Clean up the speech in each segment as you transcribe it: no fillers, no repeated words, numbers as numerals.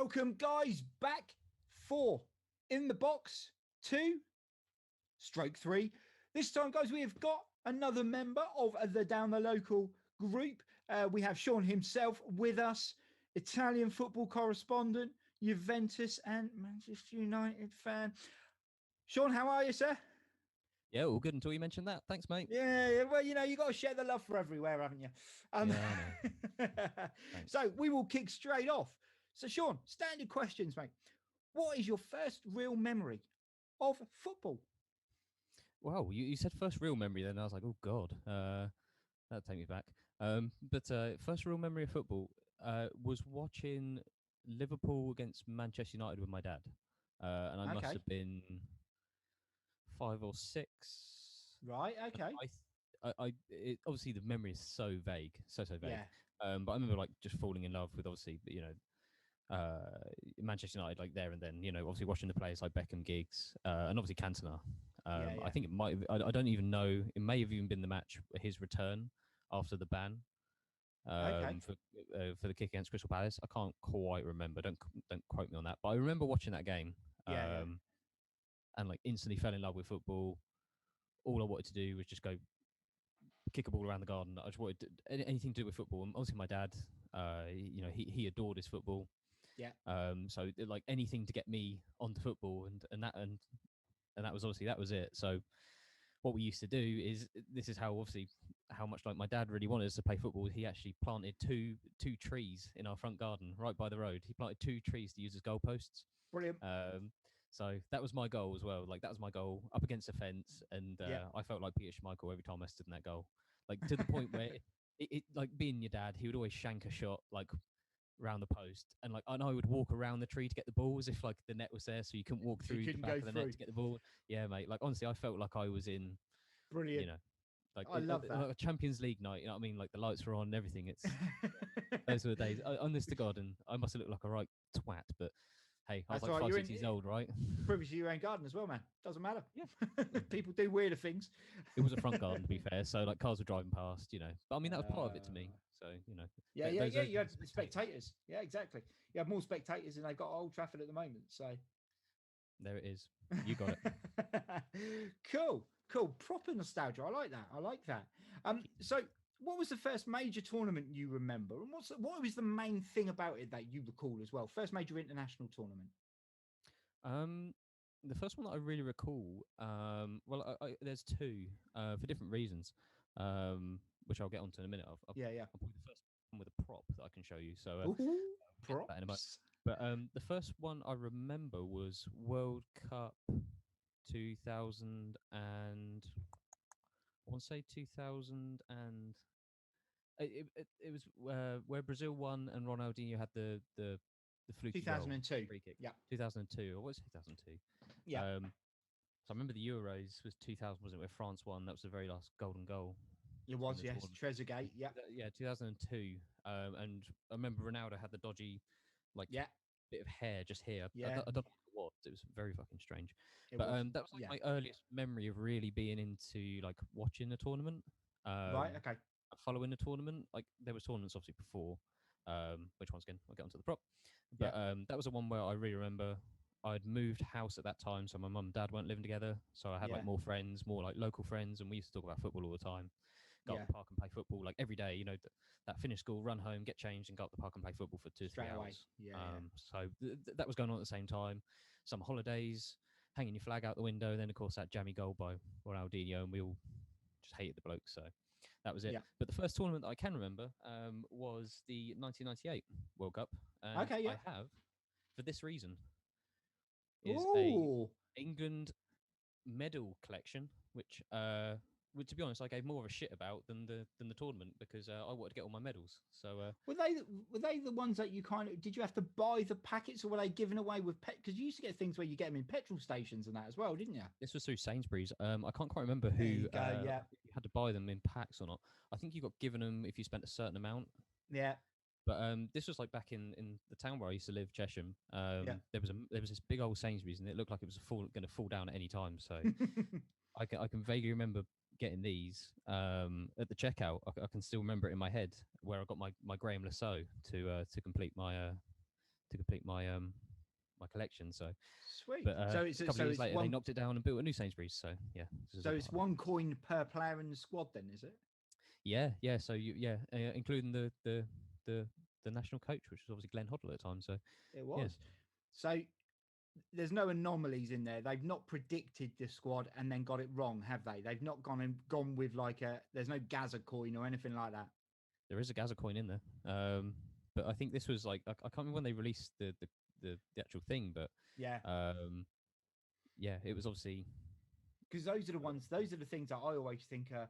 Welcome, guys, back for In the Box 2/3. This time, guys, we have got another member of the Down the Local group. We have Sean himself with us, Italian football correspondent, Juventus and Manchester United fan. Sean, how are you, sir? Yeah, all good until you mentioned that. Thanks, mate. Yeah, well, you know, you got to share the love for everywhere, haven't you? Yeah, I know. So we will kick straight off. So, Sean, standard questions, mate. What is your first real memory of football? Wow, you said first real memory then. I was like, oh, God, that'd take me back. But first real memory of football was watching Liverpool against Manchester United with my dad. And I must have been 5 or 6. Right, okay. Obviously, the memory is so vague, so vague. Yeah. But I remember like just falling in love with obviously, Manchester United like there and then. Obviously watching the players like Beckham, Giggs, and obviously Cantona. I think it might have, I don't even know. It may have even been the match his return after the ban. For the kick against Crystal Palace. I can't quite remember. Don't quote me on that. But I remember watching that game. And like instantly fell in love with football. All I wanted to do was just go kick a ball around the garden. I just wanted anything to do with football. And obviously my dad, he adored his football. Yeah. So like anything to get me onto football and that was obviously that was it. So what we used to do is this is how much like my dad really wanted us to play football. He actually planted two trees in our front garden right by the road. He planted 2 trees to use as goalposts. Brilliant. So that was my goal as well. Like that was my goal up against a fence, and I felt like Peter Schmeichel every time I stood in that goal. Like to the point where it like being your dad, he would always shank a shot like round the post, and like I would walk around the tree to get the ball as if like the net was there, so you couldn't walk through the back of the net to get the ball. Yeah, mate. Like honestly, I felt like I was in. Brilliant. Like I love that. Like a Champions League night. You know what I mean? Like the lights were on and everything. It's those were the days. Honest to God, and I must have looked like a right twat, but. Hey, I was like 5, 6 years old, right? Privy to your own garden as well, man. Doesn't matter. Yeah. People do weirder things. It was a front garden, to be fair. So, like, cars were driving past, But I mean, that was part of it to me. So, Yeah. You had spectators. Yeah, exactly. You have more spectators than they've got at Old Trafford at the moment. So, there it is. You got it. Cool. Proper nostalgia. I like that. So, what was the first major tournament you remember, and what was the main thing about it that you recall as well? First major international tournament. The first one that I really recall, there's 2 for different reasons, which I'll get onto in a minute. I'll put the first one with a prop that I can show you. So props. But the first one I remember was World Cup 2000 and I want to say 2000 and. It was where Brazil won and Ronaldinho had the fluky 2002 free kick. Yeah, 2002 or was it 2002? Yeah. So I remember the Euros was 2000, wasn't it? Where France won. That was the very last golden goal. It was, yes. Trezeguet. Yeah. Yeah, 2002. And I remember Ronaldo had the dodgy, bit of hair just here. Yeah. I don't know what it was. It was very fucking strange. That was like my earliest memory of really being into like watching a tournament. Right. Okay. Following the tournament, like there was tournaments obviously before. Which ones again? I'll get onto the prop. But that was the one where I really remember. I'd moved house at that time, so my mum and dad weren't living together. So I had like more friends, more like local friends, and we used to talk about football all the time. Go up the park and play football like every day. That finish school, run home, get changed, and go up the park and play football for 2 or 3 hours. So that was going on at the same time. Some holidays, hanging your flag out the window. Then of course that jammy goal by Ronaldinho, and we all just hated the bloke. So that was it. Yeah. But the first tournament that I can remember was the 1998 World Cup. I have, for this reason, is a England medal collection, which to be honest, I gave more of a shit about than the tournament because I wanted to get all my medals. So were they the ones that you did you have to buy the packets, or were they given away with because you used to get things where you get them in petrol stations and that as well, didn't you? This was through Sainsbury's. I can't quite remember who you had to buy them in packs or not. I think you got given them if you spent a certain amount. Yeah. But this was like back in the town where I used to live, Chesham. There was this big old Sainsbury's, and it looked like it was going to fall down at any time. So I can vaguely remember getting these at the checkout. I can still remember it in my head where I got my Graham Lasso to complete my to complete my collection. So, Sweet. but So a couple of years later, they one. knocked it down and built a new Sainsbury's. So yeah, So it's one coin per player in the squad, then, is it? yeah. So including the national coach, which was obviously Glenn Hoddle at the time. So It was. So there's no anomalies in there. They've not predicted the squad and then got it wrong, have they? They've not gone with like a. There's no Gaza coin or anything like that. there is a Gaza coin in there. But I think this was like I can't remember when they released the actual thing, but Yeah. Yeah, it was obviously because those are the ones. Those are the things that I always think are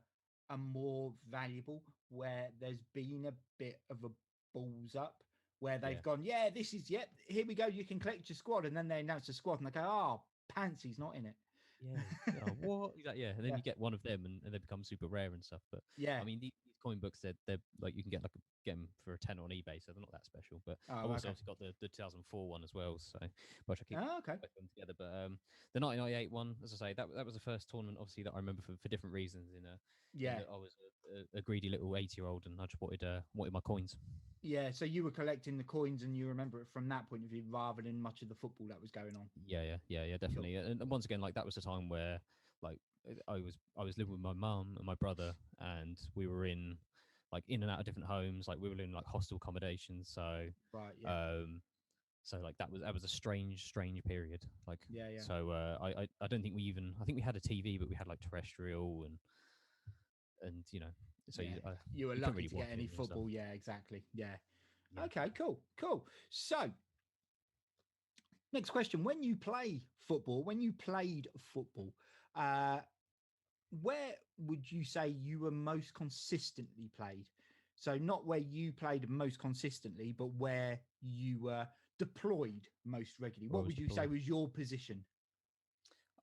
more valuable, where there's been a bit of a balls up, where they've gone, yeah, this is here we go. You can collect your squad, and then they announce the squad, and they go, oh, Pantsy's not in it. Yeah. Oh, what? Yeah. And then you get one of them, and they become super rare and stuff. But yeah, I mean, these coin books, they're like you can get get them for a £10 on eBay, so they're not that special. But I've also obviously got the 2004 one as well, so which I keep both them together. But the 1998 one, as I say, that was the first tournament, obviously, that I remember for different reasons. I was a greedy little 8-year-old, and I just wanted my coins. Yeah, so you were collecting the coins, and you remember it from that point of view, rather than much of the football that was going on. Yeah, definitely. Cool. And once again, like that was a time where, like, I was living with my mum and my brother, and we were in and out of different homes. Like we were in like hostel accommodations. So right, yeah. So like that was a strange period. Like yeah. So I don't think I think we had a TV, but we had like terrestrial and so you were lucky to get any football. Yeah, exactly. Yeah. Okay, cool. So next question: when you played football, where would you say you were most consistently played? So not where you played most consistently, but where you were deployed most regularly. What would you say was your position?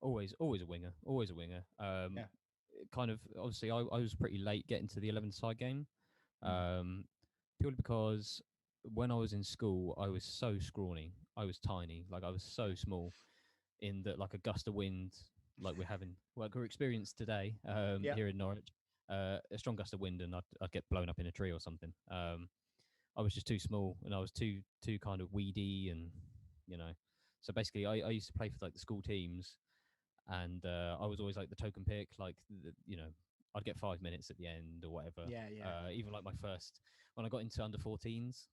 Always a winger. Kind of obviously I was pretty late getting to the 11-side game, purely because when I was in school I was so scrawny. I was tiny, like I was so small, in that like a gust of wind, like we're experienced today here in Norwich, a strong gust of wind and I'd get blown up in a tree or something. I was just too small and I was too kind of weedy, and so basically I used to play for like the school teams, and I was always like the token pick, like I'd get 5 minutes at the end or whatever. Even like my first, when I got into under 14s,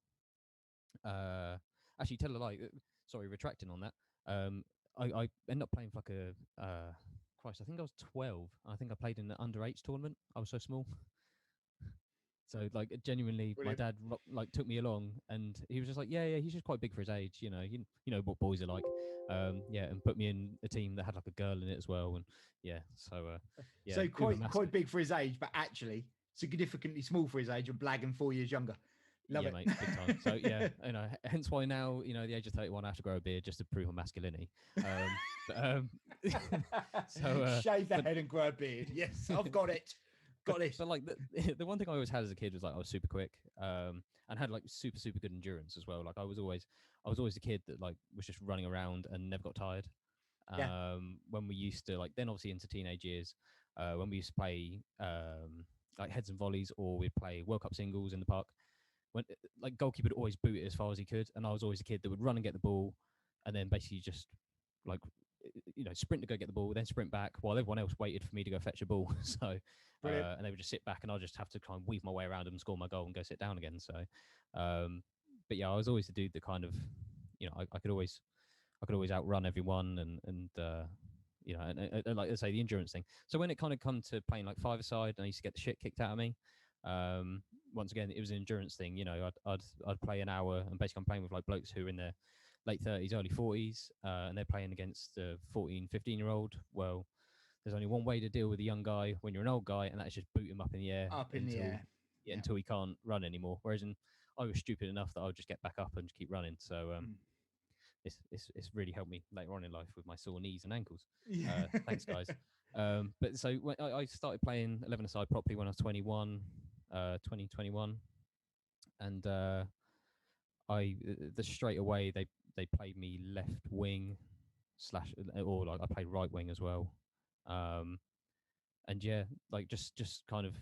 actually tell a lie, sorry, retracting on that, I ended up playing for like Christ, I think I was 12. I think I played in the under-8s tournament. I was so small. So like genuinely, brilliant. My dad like took me along, and he was just like, yeah, he's just quite big for his age, you know what boys are like, and put me in a team that had like a girl in it as well, and so quite big for his age, but actually significantly small for his age, and blagging 4 years younger. Love it, mate, big time. So hence why now the age of 31 I have to grow a beard just to prove my masculinity. Shave the head and grow a beard. Yes, I've got it. Got this. But like the one thing I always had as a kid was like I was super quick, and had like super good endurance as well. Like I was always the kid that like was just running around and never got tired. When we used to, like, then obviously into teenage years, when we used to play like heads and volleys, or we'd play World Cup singles in the park, when like goalkeeper would always boot it as far as he could, and I was always a kid that would run and get the ball, and then basically just like sprint to go get the ball, then sprint back while everyone else waited for me to go fetch a ball. So and they would just sit back, and I'll just have to kind of weave my way around them, score my goal, and go sit down again. So but yeah, I was always the dude that kind of I could always outrun everyone, and like I say, the endurance thing. So when it kind of come to playing like five-a-side, and I used to get the shit kicked out of me, once again it was an endurance thing. I'd play an hour, and basically I'm playing with like blokes who are in their late 30s, early 40s, and they're playing against a 14, 15-year-old. Well, there's only one way to deal with a young guy when you're an old guy, and that's just boot him up in the air until he can't run anymore. Whereas I was stupid enough that I would just get back up and just keep running. So it's really helped me later on in life with my sore knees and ankles. Thanks, guys. But so when I started playing 11-a-side properly when I was 21, 2021, and straight away they played me left wing / or like I played right wing as well, and yeah, like just kind of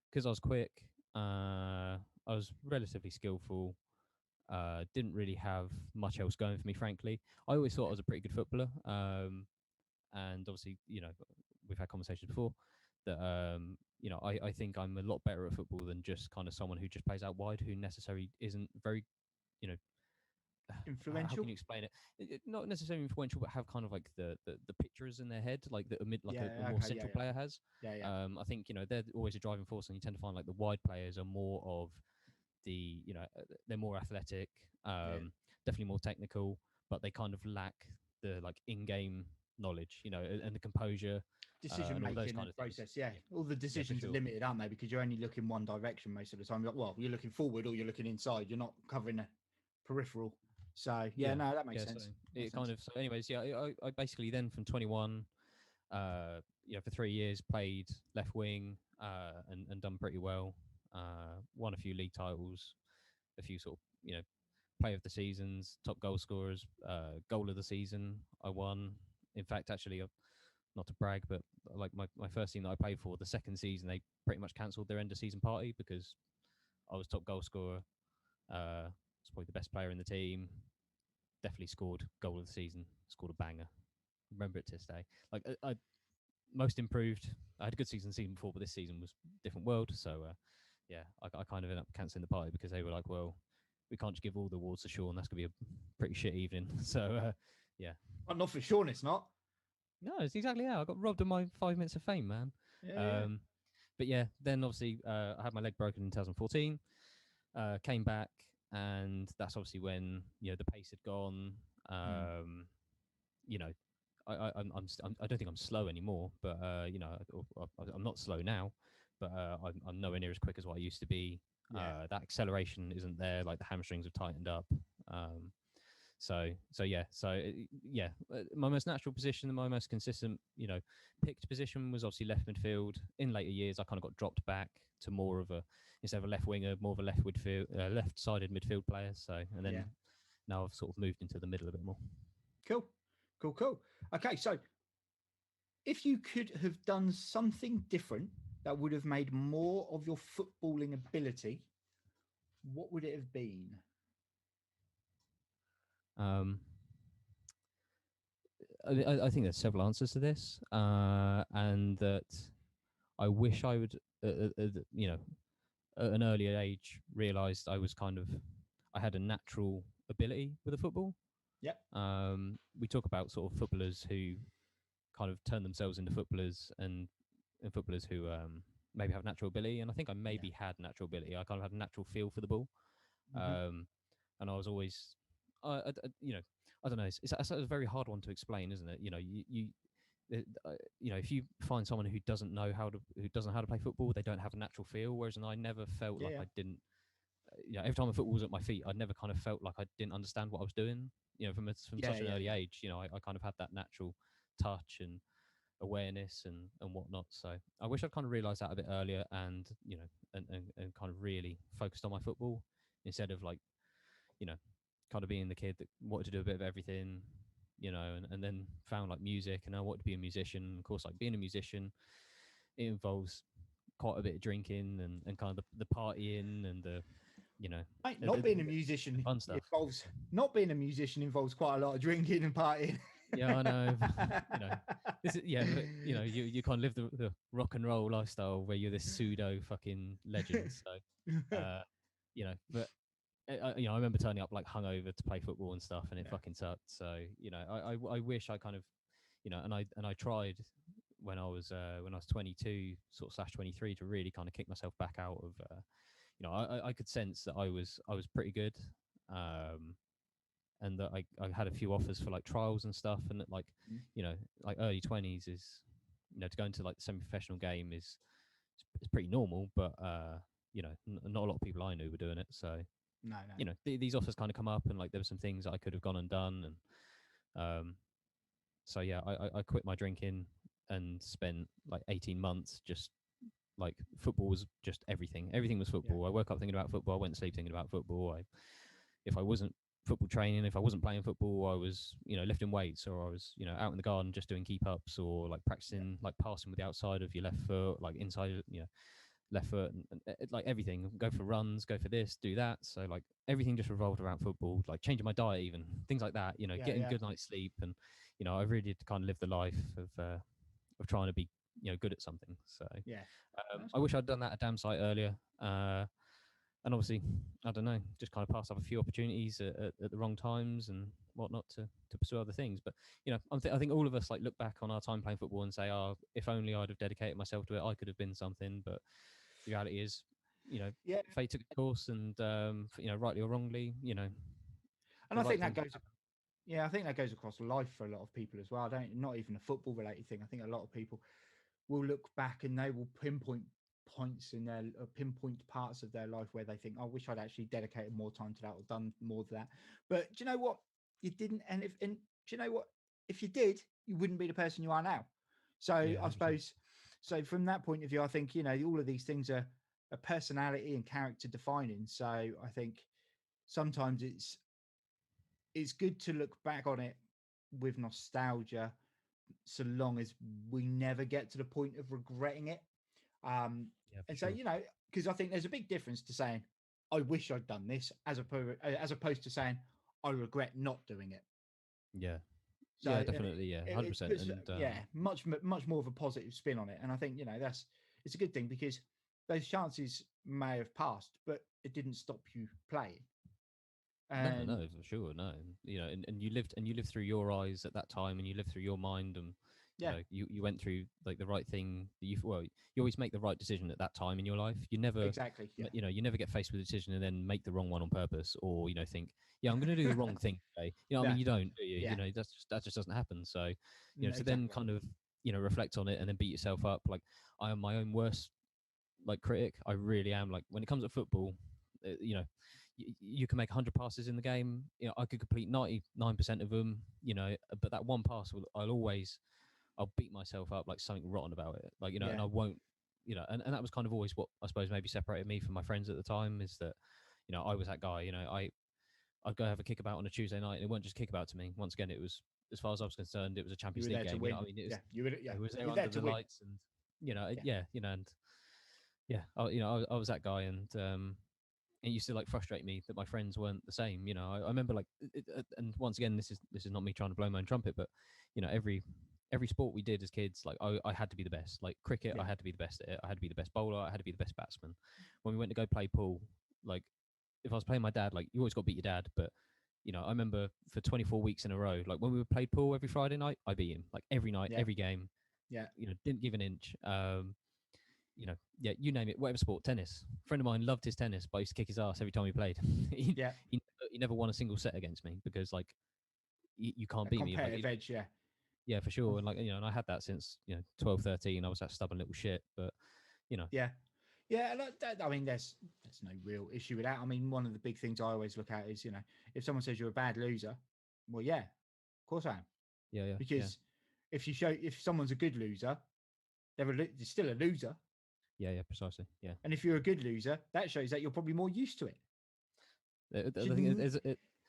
because I was quick, I was relatively skillful, Didn't really have much else going for me, frankly. I always thought I was a pretty good footballer, and obviously, we've had conversations before that I think I'm a lot better at football than just kind of someone who just plays out wide, who necessarily isn't very, you know, how Influential. can you explain it? Not necessarily influential, but have kind of like the pictures in their head, like a more Okay. central player has. Yeah. I think they're always a driving force, and you tend to find like the wide players are more of the they're more athletic, Yeah. definitely more technical, but they kind of lack the like in-game knowledge, and the composure, Decision and all those making kind and of things. process. Yeah, all the Yeah, for decisions are sure. limited, aren't they? Because you're only looking one direction most of the time. Well, you're looking forward or you're looking inside. You're not covering the peripheral. So yeah, Yeah, no, that makes yeah. So sense. it kind of. So, anyways, yeah. I basically then from 21, for 3 years played left wing, and done pretty well. Won a few league titles, a few sort of player of the seasons, top goal scorers, goal of the season. I won. In fact, actually, not to brag, but like my first team that I played for, the second season they pretty much cancelled their end of season party because I was top goal scorer. Was probably the best player in the team. Definitely scored goal of the season. Scored a banger. Remember it to this day. Like I most improved. I had a good season before, but this season was different world. So yeah, I kind of ended up cancelling the party because they were like, well, we can't just give all the awards to Sean. That's gonna be a pretty shit evening. So yeah. But not for Sean, it's not. No, it's exactly how I got robbed of my 5 minutes of fame, man. Yeah. But yeah, then obviously I had my leg broken in 2014. Came back, and that's obviously when the pace had gone. You know, I don't think I'm slow anymore, but I'm not slow now, but I'm nowhere near as quick as what I used to be. Yeah. That acceleration isn't there. Like the hamstrings have tightened up. Um, my most natural position, my most consistent, picked position was obviously left midfield. In later years, I kind of got dropped back to more of a instead of a left winger, more of a left-sided midfield player. So, and then now I've sort of moved into the middle a bit more. Cool. Okay, so if you could have done something different that would have made more of your footballing ability, what would it have been? I think there's several answers to this, and that I wish I would, at an earlier age, realised I had a natural ability with the football. Yep. We talk about sort of footballers who kind of turn themselves into footballers, and footballers who maybe have natural ability. And I think I maybe had natural ability. I kind of had a natural feel for the ball, and I was always, I don't know. It's a very hard one to explain, isn't it? If you find someone who doesn't know how to play football, they don't have a natural feel. Whereas I never felt like I didn't. Every time a football was at my feet, I never kind of felt like I didn't understand what I was doing. From such an early age, I kind of had that natural touch and awareness and whatnot. So I wish I'd kind of realised that a bit earlier, and and kind of really focused on my football instead of like, kind of being the kid that wanted to do a bit of everything, and then found like music, and I wanted to be a musician. Of course, like being a musician, it involves quite a bit of drinking and kind of the partying and the not being a musician fun stuff. Not being a musician involves quite a lot of drinking and partying. Yeah, I know. This is but, you can't live the rock and roll lifestyle where you're this pseudo fucking legend. So, but I remember turning up like hungover to play football and stuff, and it fucking sucked. So, I wish I kind of, and I tried when I was 22 sort of slash 23 to really kind of kick myself back out of. I could sense that I was pretty good. And that I had a few offers for like trials and stuff, and that like like early 20s is to go into like the semi-professional game is it's pretty normal, but not a lot of people I knew were doing it. So no. These offers kind of come up, and like there were some things that I could have gone and done, and so yeah, I quit my drinking and spent like 18 months just like football was just everything was football. I woke up thinking about football, I went to sleep thinking about football. If I wasn't football training, if I wasn't playing football, I was lifting weights, or I was out in the garden just doing keep ups, or like practicing like passing with the outside of your left foot, like inside left foot, and like everything. Go for runs, go for this, do that. So like everything just revolved around football. Like changing my diet, even things like that. Yeah, Getting yeah, good night's sleep, and I really did kind of live the life of trying to be good at something. So yeah. That's I cool. wish I'd done that at Damn Site earlier. And obviously, I don't know, just kind of passed up a few opportunities at the wrong times and whatnot to pursue other things. But I think all of us like look back on our time playing football and say, "Oh, if only I'd have dedicated myself to it, I could have been something." But the reality is, Yeah, fate took a course, and rightly or wrongly, and the I right think thing. that goes. Yeah, I think that goes across life for a lot of people as well. I don't, not even a football related thing. I think a lot of people will look back and they will pinpoint points in their pinpoint parts of their life where they think, "I wish I'd actually dedicated more time to that or done more to that." But do you know what? You didn't, and do you know what? If you did, you wouldn't be the person you are now. So Yeah, I 100%. suppose, so from that point of view, I think all of these things are a personality and character defining. So I think sometimes it's good to look back on it with nostalgia, so long as we never get to the point of regretting it. Um, Yeah, for and so, sure. because I think there's a big difference to saying, I wish I'd done this, as opposed to saying, I regret not doing it. Yeah, So yeah, definitely. Yeah, it 100%. puts, And much more of a positive spin on it. And I think, it's a good thing because those chances may have passed, but it didn't stop you playing. no, And no, for sure, no. And you lived through your eyes at that time, and you lived through your mind, and yeah, you went through like the right thing. You always make the right decision at that time in your life. You never, exactly. Yeah. you never get faced with a decision and then make the wrong one on purpose, or think, yeah, I'm going to do the wrong thing today. I Yeah. mean, you don't, do you? Yeah. That just doesn't happen. So, to then Exactly. kind of reflect on it and then beat yourself up. Like I am my own worst like critic. I really am. Like when it comes to football, you can make 100 passes in the game. I could complete 99% of them. But that one pass, I'll beat myself up like something rotten about it. Like Yeah. and I won't. And that was kind of always what I suppose maybe separated me from my friends at the time is that I was that guy. I'd go have a kickabout on a Tuesday night, and it wasn't just kickabout to me. Once again, it was, as far as I was concerned, it was a You Champions were League there to game. win. What I mean? Yeah. You were. Yeah. It was there You're there under to the win. lights, and Yeah. and yeah, I was that guy, and it used to like frustrate me that my friends weren't the same. I remember like, and once again, this is not me trying to blow my own trumpet, but every sport we did as kids, like I had to be the best. Like cricket, I Yeah. had to be the best at it. I had to be the best bowler. I had to be the best batsman. When we went to go play pool, like if I was playing my dad, like you always got to beat your dad, but I remember for 24 weeks in a row, like when we would play pool every Friday night, I beat him like every night, Yeah. every game. Yeah. Didn't give an inch. Yeah, you name it, whatever sport, tennis. A friend of mine loved his tennis, but I used to kick his ass every time he played. Yeah. He never won a single set against me because like you can't That beat me. Like competitive edge. Yeah. yeah, for sure. And like and I had that since 12, 13. I was that stubborn little shit, but Yeah. Yeah, and I mean, there's no real issue with that. I mean, one of the big things I always look at is, if someone says you're a bad loser, well, yeah, of course I am, yeah, yeah, yeah, because if someone's a good loser, they're still a loser, yeah, yeah, precisely. Yeah, and if you're a good loser, that shows that you're probably more used to it. I think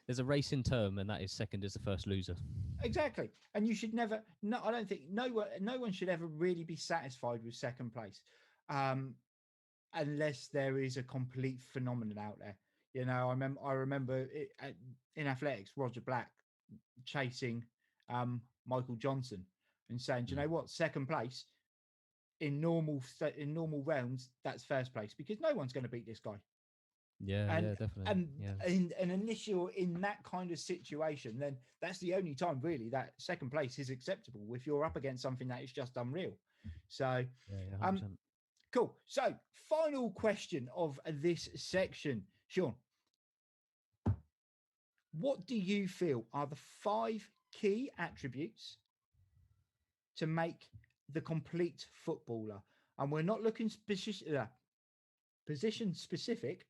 there's a racing term, and that is second is the first loser. Exactly, and you should never. No, I don't think no one should ever really be satisfied with second place. Um, unless there is a complete phenomenon out there. I remember in athletics, Roger Black chasing Michael Johnson and saying, "Do you Mm. know what? Second place in normal realms, that's first place because no one's going to beat this guy." Yeah, And yeah, definitely. and Yeah, and unless you're in that kind of situation, then that's the only time really that second place is acceptable if you're up against something that is just unreal. So, yeah, yeah, um, 100%. cool. So, final question of this section, Sean. What do you feel are the 5 key attributes to make the complete footballer? And we're not looking position specific.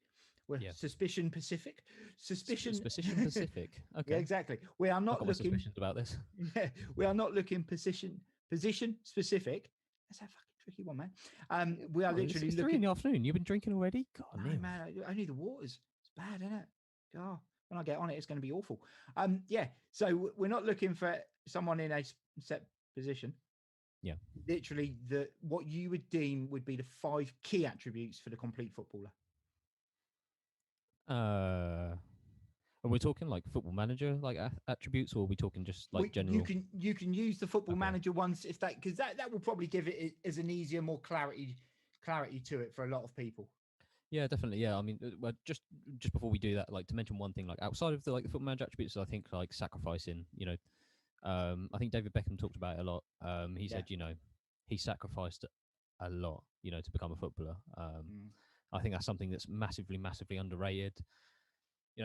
We're Yeah, suspicion specific. Suspicion. Suspicion Pacific. Yeah, Okay, exactly. We are I not got my looking. suspicions about this. Yeah, we are not looking position specific. That's a fucking tricky one, man. We are Oh, literally it's 3 in looking. the afternoon. You've been drinking already? God, No, Neil. man, only the waters. It's bad, isn't it? God, when I get on it, it's going to be awful. Yeah. So we're not looking for someone in a set position. Yeah. Literally, what you would deem would be the 5 key attributes for the complete footballer. And we're talking like Football Manager like attributes, or are we talking just like general? You can use the Football Okay. Manager ones if that, because that will probably give it as an easier, more clarity to it for a lot of people. Yeah, definitely. Yeah, I mean, well, just before we do that, like to mention one thing, like outside of the Football Manager attributes, I think like sacrificing. I think David Beckham talked about it a lot. He Yeah. said, he sacrificed a lot, to become a footballer. Mm. I think that's something that's massively, massively underrated.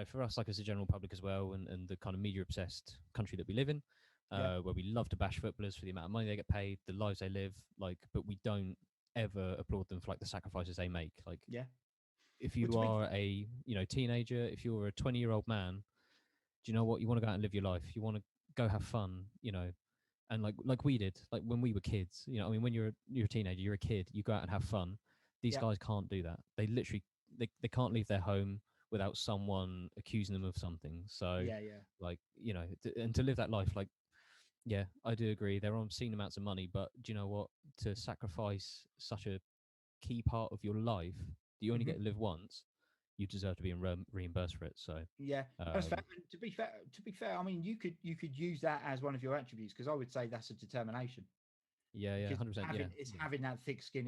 For us, like as a general public as well, and the kind of media obsessed country that we live in, where we love to bash footballers for the amount of money they get paid, the lives they live, but we don't ever applaud them for like the sacrifices they make. Like, Yeah. if you are a teenager, if you're a 20-year-old man, do you know what? You want to go out and live your life. You want to go have fun, and like we did, like when we were kids. I mean, when you're a teenager, you're a kid. You go out and have fun. These guys can't do that. They literally they can't leave their home without someone accusing them of something. So like and to live that life, like I do agree. They're on obscene amounts of money, but do you know what? To sacrifice such a key part of your life that you only get to live once, you deserve to be reimbursed for it. So that's fair. And to be fair, I mean, you could use that as one of your attributes, because I would say that's a determination. Yeah, 100%. It's having that thick skin.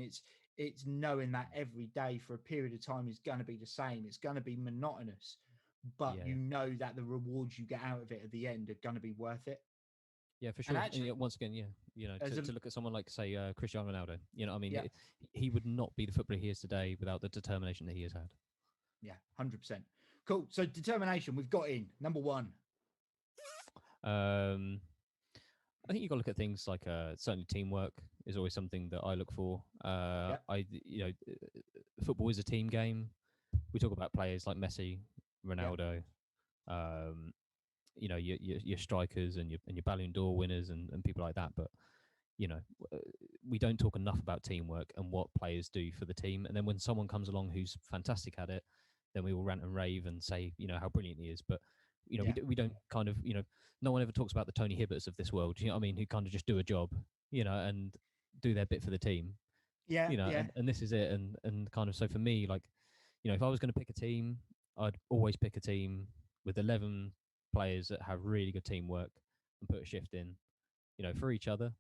It's knowing that every day for a period of time is going to be the same. It's going to be monotonous, but you know that the rewards you get out of it at the end are going to be worth it. Yeah, for sure. And actually, once again, to look at someone like, say, Cristiano Ronaldo, I mean, he would not be the footballer he is today without the determination that he has had. Yeah, 100%. Cool. So determination, we've got in number 1. I think you've got to look at things like certainly teamwork is always something that I look for. Football is a team game. We talk about players like Messi, Ronaldo, your strikers and your Ballon d'Or winners and people like that. But we don't talk enough about teamwork and what players do for the team. And then when someone comes along who's fantastic at it, then we will rant and rave and say, how brilliant he is. But we don't kind of, no one ever talks about the Tony Hibberts of this world. You know what I mean? Who kind of just do a job, and do their bit for the team. And this is it. And kind of, so for me, like, if I was going to pick a team, I'd always pick a team with 11 players that have really good teamwork and put a shift in, for each other.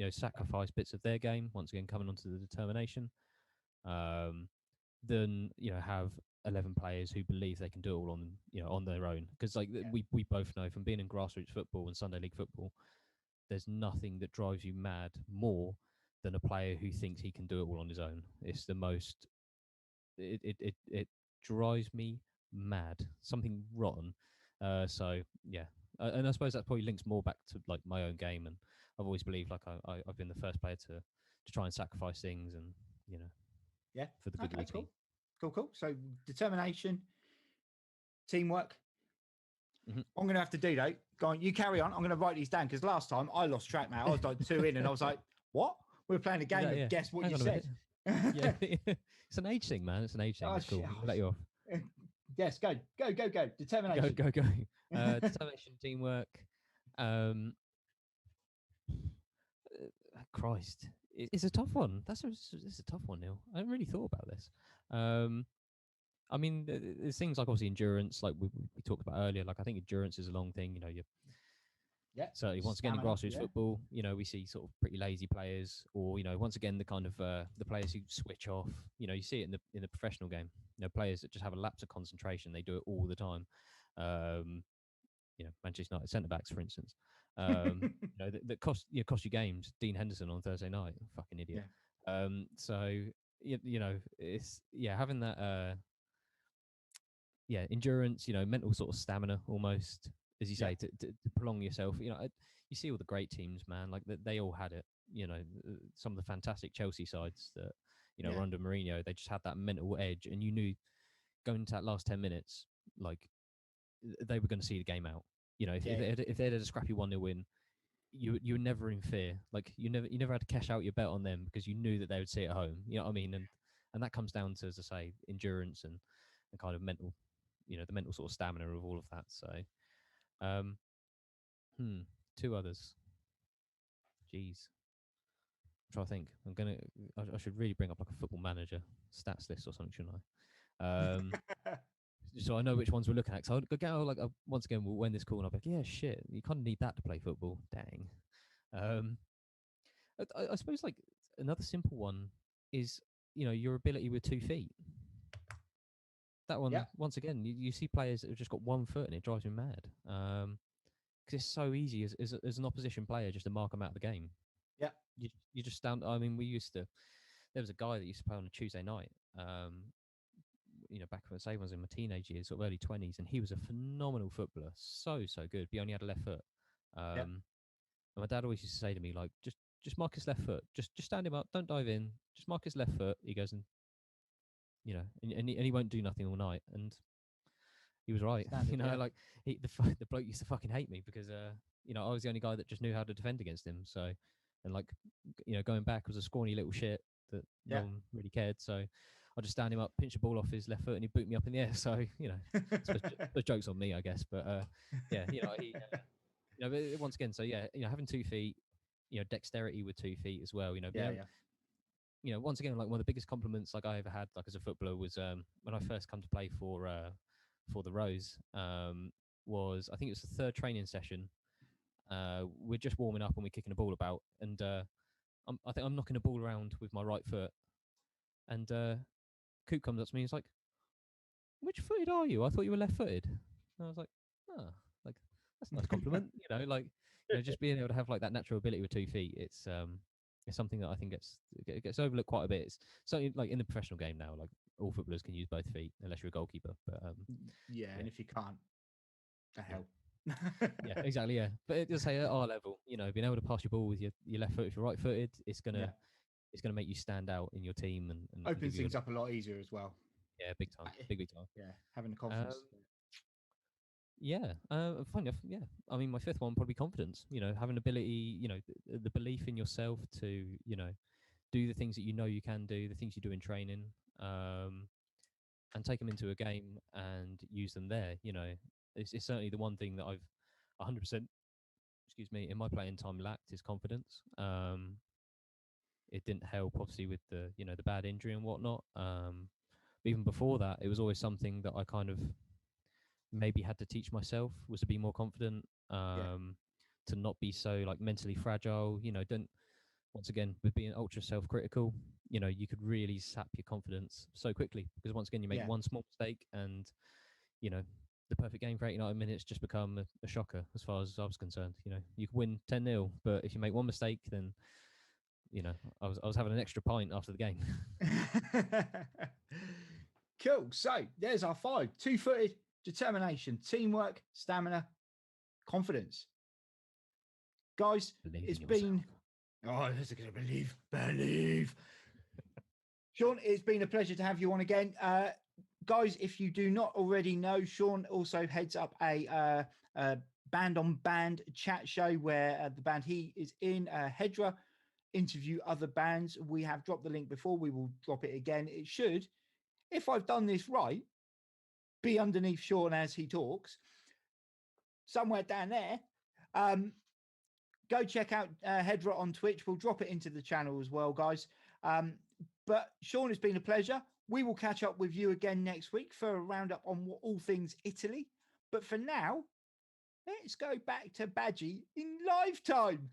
Sacrifice bits of their game. Once again, coming onto the determination. Then have 11 players who believe they can do it all on their own. Because we both know from being in grassroots football and Sunday league football, there's nothing that drives you mad more than a player who thinks he can do it all on his own. It's the most. It drives me mad. Something rotten. So yeah, and I suppose that probably links more back to like my own game, and I've always believed like I've been the first player to try and sacrifice things, and for the good of the team. Cool. So determination, teamwork. Mm-hmm. I'm going to have to do though. Go on, you carry on. I'm going to write these down, because last time I lost track, mate. I was like 2 in, and I was like, "What? We're playing a game of guess what you said." Yeah, it's an age thing, man. It's an age thing. It's cool. I'll let you off. Yes, go. Determination. Go. Determination, teamwork. Christ, it's a tough one. It's a tough one, Neil. I haven't really thought about this. I mean, there's things like obviously endurance, like we talked about earlier. Like I think endurance is a long thing. Certainly once again in grassroots football, we see sort of pretty lazy players, or once again the kind of the players who switch off. You see it in the professional game. Players that just have a lapse of concentration. They do it all the time. Manchester United centre backs, for instance. That cost you games. Dean Henderson on Thursday night, fucking idiot. Yeah. So it's having that endurance. Mental sort of stamina almost, as you say, to prolong yourself. You see all the great teams, man. Like they all had it. Some of the fantastic Chelsea sides that were under Mourinho. They just had that mental edge, and you knew going into that last 10 minutes, like they were going to see the game out. If they had a scrappy 1-0 win, you were never in fear. Like you never had to cash out your bet on them, because you knew that they would see it at home. You know what I mean? And that comes down to, as I say, endurance and kind of mental, the mental sort of stamina of all of that. So, 2 others. Jeez. try to think. I should really bring up like a football manager stats list or something, shouldn't I? So I know which ones we're looking at. So I'll go like once again, we'll end this call and I'll be like, yeah, shit, you kind of need that to play football. Dang. I suppose like another simple one is your ability with 2 feet. That one, Yeah. once again, you see players that have just got 1 foot and it drives me mad. Because it's so easy as an opposition player just to mark them out of the game. Yeah. You just stand. I mean, there was a guy that used to play on a Tuesday night. Back when I was in my teenage years, sort of early 20s, and he was a phenomenal footballer, so good. But he only had a left foot. And my dad always used to say to me, like, just mark his left foot, just stand him up, don't dive in, just mark his left foot. He goes and he won't do nothing all night, and he was right. Standard, like the bloke used to fucking hate me because I was the only guy that just knew how to defend against him. So, and like going back was a scrawny little shit that no one really cared. So I just stand him up, pinch the ball off his left foot, and he boot me up in the air. So the joke's on me, I guess. But but once again, so having 2 feet, dexterity with 2 feet as well. Once again, like one of the biggest compliments like I ever had, like as a footballer, was when I first come to play for the Rose. Was I think it was the 3rd training session. We're just warming up and we're kicking the ball about, and I think I'm knocking the ball around with my right foot, and Coop comes up to me. He's like, "Which footed are you? I thought you were left-footed." And I was like, "Oh, like that's a nice compliment." Just being able to have like that natural ability with 2 feet. It's something that I think gets overlooked quite a bit. It's something like in the professional game now, like all footballers can use both feet unless you're a goalkeeper. But and if you can't, the hell. Yeah, exactly. Yeah, but it does say at our level, being able to pass your ball with your left foot if you're right-footed, it's gonna make you stand out in your team and opens things up a lot easier as well. Yeah, big time, big time. Yeah, having the confidence. Funny enough, yeah. I mean, my 5th one probably confidence. Having ability, the belief in yourself to, do the things that you can do, the things you do in training, and take them into a game and use them there. It's certainly the one thing that I've 100%, excuse me, in my playing time lacked is confidence. It didn't help, obviously, with the the bad injury and whatnot. But even before that, it was always something that I kind of maybe had to teach myself, was to be more confident, to not be so like mentally fragile. Don't, once again, with being ultra self-critical, you could really sap your confidence so quickly because once again you make one small mistake and the perfect game for 89 minutes just become a shocker as far as I was concerned. You could win 10-0, but if you make one mistake, then I was having an extra pint after the game. Cool. So there's our 5: 2-footed, determination, teamwork, stamina, confidence. Guys, it's been... Oh, who's going to believe? Sean, it's been a pleasure to have you on again. Guys, if you do not already know, Sean also heads up a band on band chat show where the band he is in, Hedra, interview other bands. We have dropped the link before. We will drop it again. It should, if I've done this right, be underneath Sean as he talks. Somewhere down there. Go check out Hedra on Twitch. We'll drop it into the channel as well, guys. But Sean, it's been a pleasure. We will catch up with you again next week for a roundup on all things Italy. But for now, let's go back to Bajie in live time.